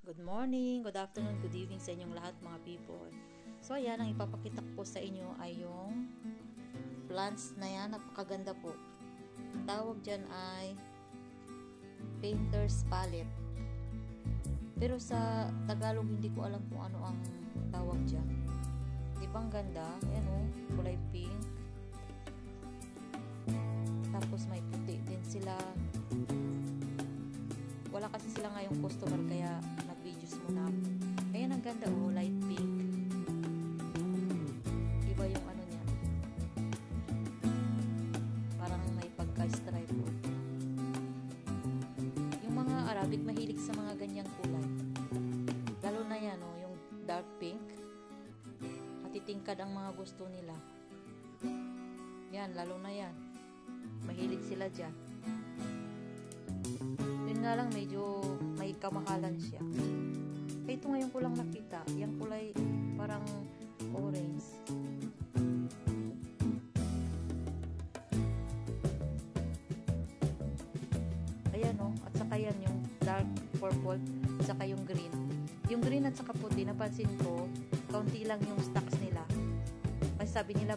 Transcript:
Good morning, good afternoon, good evening sa inyong lahat mga people. So ayan, ang ipapakita ko po sa inyo ay yung plants na yan. Napakaganda po. Tawag dyan ay painter's palette. Pero sa Tagalog hindi ko alam kung ano ang tawag dyan. Di ba ang ganda? Ayan o, kulay pink. Tapos may puti din sila. Wala kasi sila ngayong customer kaya nag-videos muna ako. Ayan ang ganda oh, light pink. Iba yung ano niya. Parang may pagka-stripe oh. Yung mga Arabic mahilig sa mga ganyang kulay. Lalo na yan oh, yung dark pink. Matitingkad ang mga gusto nila. Yan, lalo na yan. Mahilig sila dyan. Yun nga lang, medyo may kamahalan siya. Ito ngayon ko lang nakita. Yung kulay parang orange. Ayan o. At saka yan yung dark purple. At saka yung green. Yung green at saka puti, napansin ko, kaunti lang yung stocks nila. Kasi sabi nila